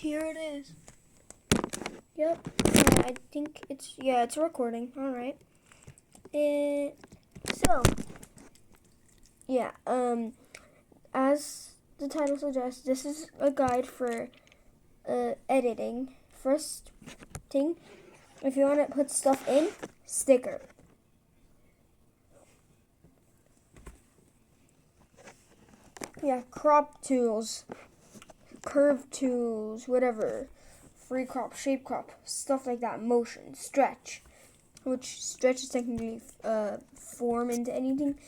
here it is. Yep. I think it's recording. All right. So, yeah. As the title suggests, this is a guide for editing. First thing, if you want to put stuff in, sticker. Yeah, crop tools, curve tools, whatever. Free crop, shape crop, stuff like that. Motion, stretch, which stretch is technically form into anything.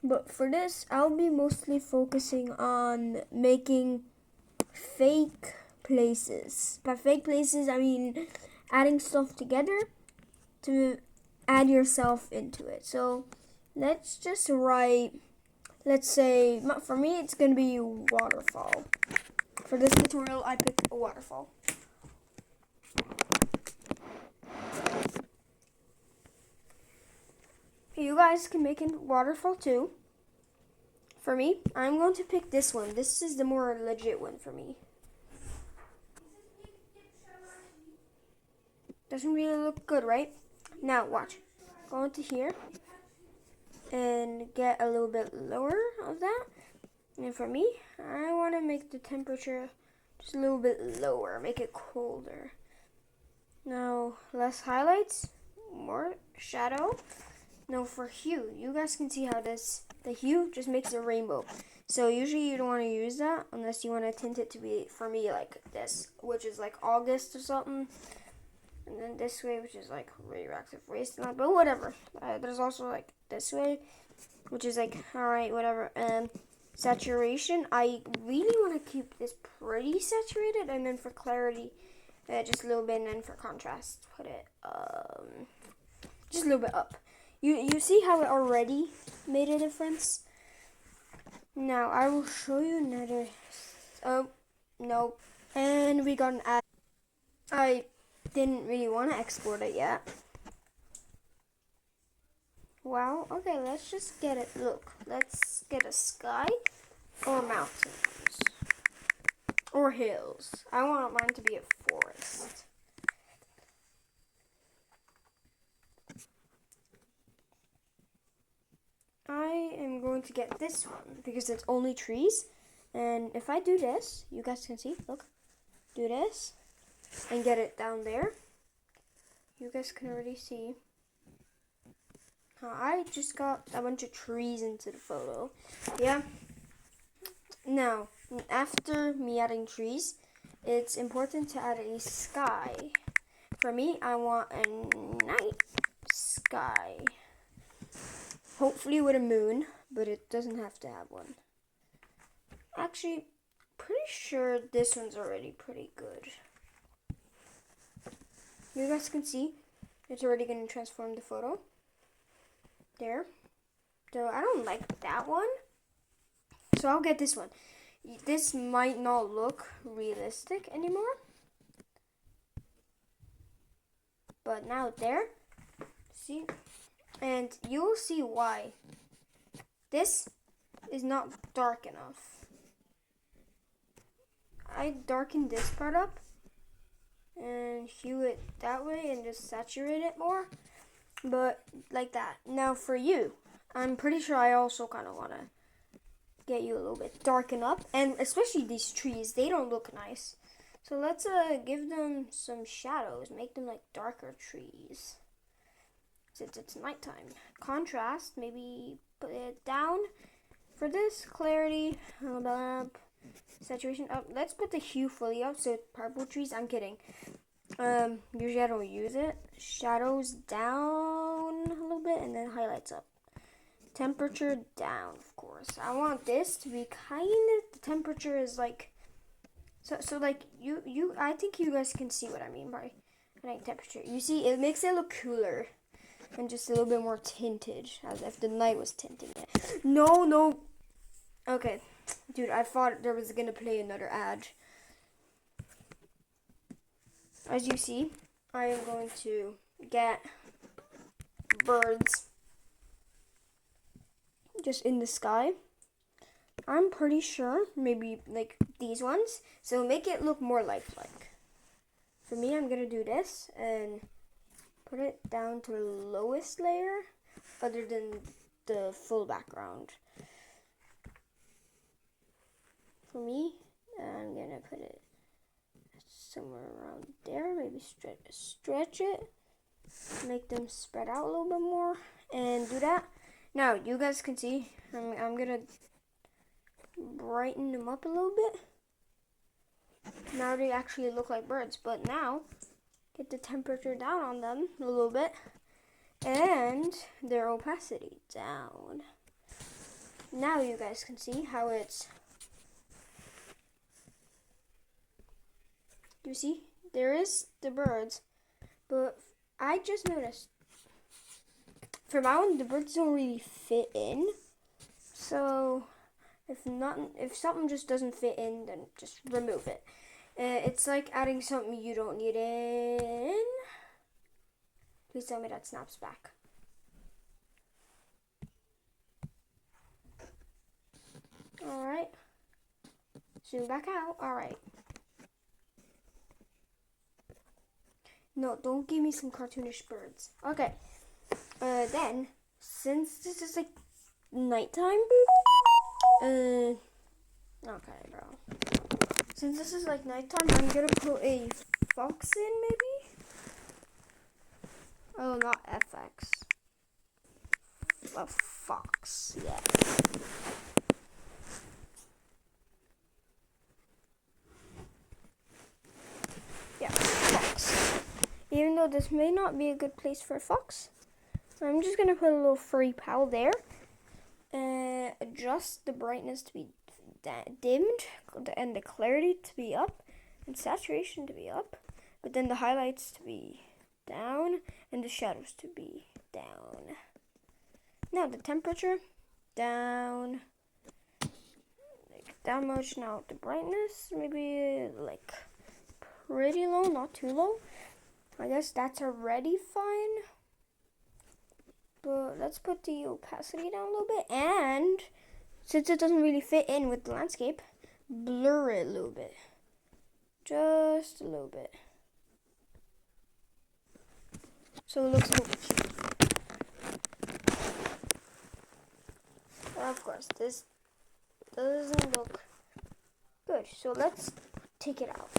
But for this, I'll be mostly focusing on making fake places. By fake places, I mean adding stuff together to add yourself into it. So let's just write, let's say, for me, it's going to be waterfall. For this tutorial, I picked a waterfall. You guys can make a waterfall too. For me, I'm going to pick this one. This is the more legit one for me. Doesn't really look good, right? Now watch. Go into here and get a little bit lower of that. And for me, I want to make the temperature just a little bit lower, make it colder. Now, less highlights, more shadow. Now for hue, you guys can see how the hue just makes a rainbow. So usually you don't want to use that unless you want to tint it to be, for me, like this, which is like August or something. And then this way, which is like radioactive wasteland, but whatever. There's also like this way, which is like, alright, whatever. Saturation, I really want to keep this pretty saturated, and then for clarity, just a little bit, and then for contrast, put it just a little bit up. You see how it already made a difference? Now, I will show you another. Oh, no. And we got an ad. I didn't really want to export it yet. Wow, okay, let's just get it. Look, let's get a sky or mountains or hills. I want mine to be a forest. I am going to get this one because it's only trees. And if I do this, you guys can see, look, do this and get it down there. You guys can already see. I just got a bunch of trees into the photo. Yeah. Now, after me adding trees, it's important to add a sky. For me, I want a night sky. Hopefully with a moon, but it doesn't have to have one. Actually, pretty sure this one's already pretty good. You guys can see, it's already going to transform the photo. There. So I don't like that one. So I'll get this one. This might not look realistic anymore. But now there. See? And you'll see why. This is not dark enough. I darkened this part up and hue it that way and just saturate it more. But like that. Now for you, I'm pretty sure I also kind of want to get you a little bit darken up. And especially these trees, they don't look nice. So let's give them some shadows. Make them like darker trees. Since it's nighttime. Contrast, maybe put it down. For this, clarity, saturation up. Let's put the hue fully up. So purple trees, I'm kidding. Usually I don't use it. Shadows down a little bit and then highlights up. Temperature down, of course. I want this to be kind of, the temperature is like, so like I think you guys can see what I mean by night temperature. You see, it makes it look cooler and just a little bit more tinted, as if the night was tinting it. No. Okay, dude, I thought there was gonna play another ad. As you see, I am going to get birds just in the sky. I'm pretty sure maybe like these ones. So make it look more lifelike. For me, I'm gonna do this and put it down to the lowest layer other than the full background. For me, I'm gonna put it somewhere around there, maybe stretch it, make them spread out a little bit more, and do that. Now, you guys can see, I'm gonna brighten them up a little bit. Now they actually look like birds, but now, get the temperature down on them a little bit, and their opacity down. Now you guys can see how it's, you see, there is the birds, but I just noticed, for my one, the birds don't really fit in, so if something just doesn't fit in, then just remove it. It's like adding something you don't need in. Please tell me that snaps back. Alright. Zoom back out. Alright. No, don't give me some cartoonish birds. Okay. Then, since this is like nighttime, okay, bro. Since this is like nighttime, I'm gonna put a fox in, maybe? Oh, not FX. A fox, yeah. Yeah, fox. Even though this may not be a good place for a fox, I'm just gonna put a little furry pal there. Adjust the brightness to be dimmed and the clarity to be up and saturation to be up, but then the highlights to be down and the shadows to be down. Now the temperature down, like that much. Now the brightness maybe like pretty low, not too low. I guess that's already fine. But let's put the opacity down a little bit, and since it doesn't really fit in with the landscape, blur it a little bit. Just a little bit. So it looks a little bit cheap. Of course, this doesn't look good. So let's take it out.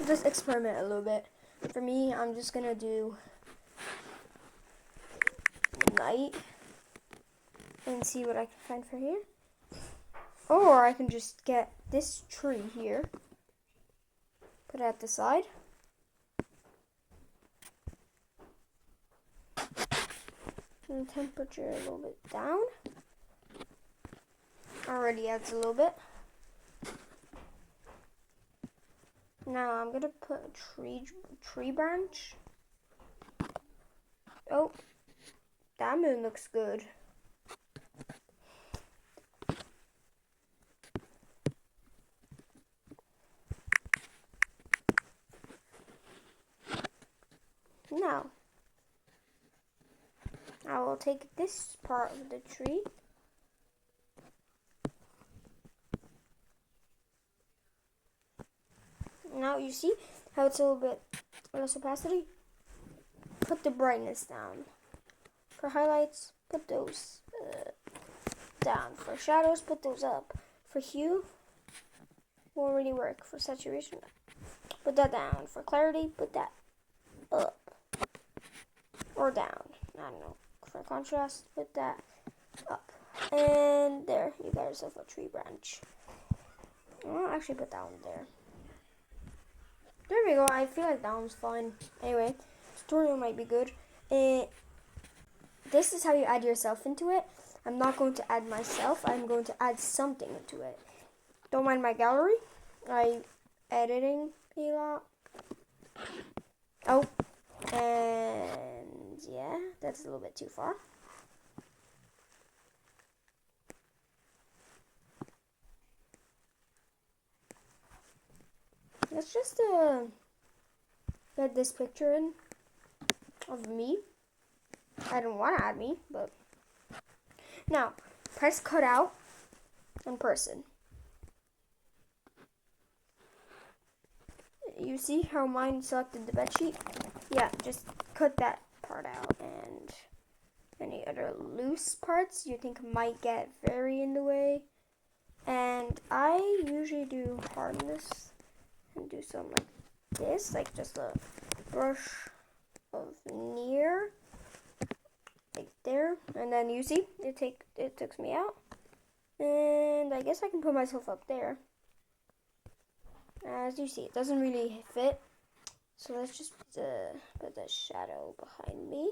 Just experiment a little bit. For me, I'm just gonna do night and see what I can find for here. Or I can just get this tree here, put it at the side. And the temperature a little bit down. Already adds a little bit. Now I'm gonna put a tree branch. Oh, that moon looks good. Now, I will take this part of the tree. Now you see how it's a little bit less opacity? Put the brightness down. For highlights, put those down. For shadows, put those up. For hue, won't really work. For saturation, put that down. For clarity, put that up or down. I don't know. For contrast, put that up. And there, you got yourself a tree branch. I'll actually put that one there. There we go. I feel like that one's fine. Anyway, tutorial might be good. This is how you add yourself into it. I'm not going to add myself. I'm going to add something into it. Don't mind my gallery. I'm editing a lot. Oh, and yeah, that's a little bit too far. Let's just get this picture in of me. I don't want to add me, but now press cutout and person. You see how mine selected the bed sheet? Yeah, just cut that part out, and any other loose parts you think might get very in the way. And I usually do hardness and do some like this, like just a brush of near, like there, and then you see it takes me out, and I guess I can put myself up there. As you see, it doesn't really fit, so let's just put the shadow behind me,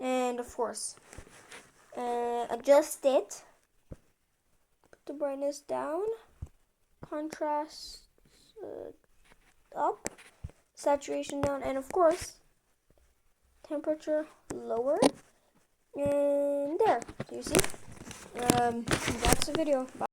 and of course adjust it, put the brightness down, contrast up, saturation down, and of course temperature lower, and there. Do you see? That's the video. Bye.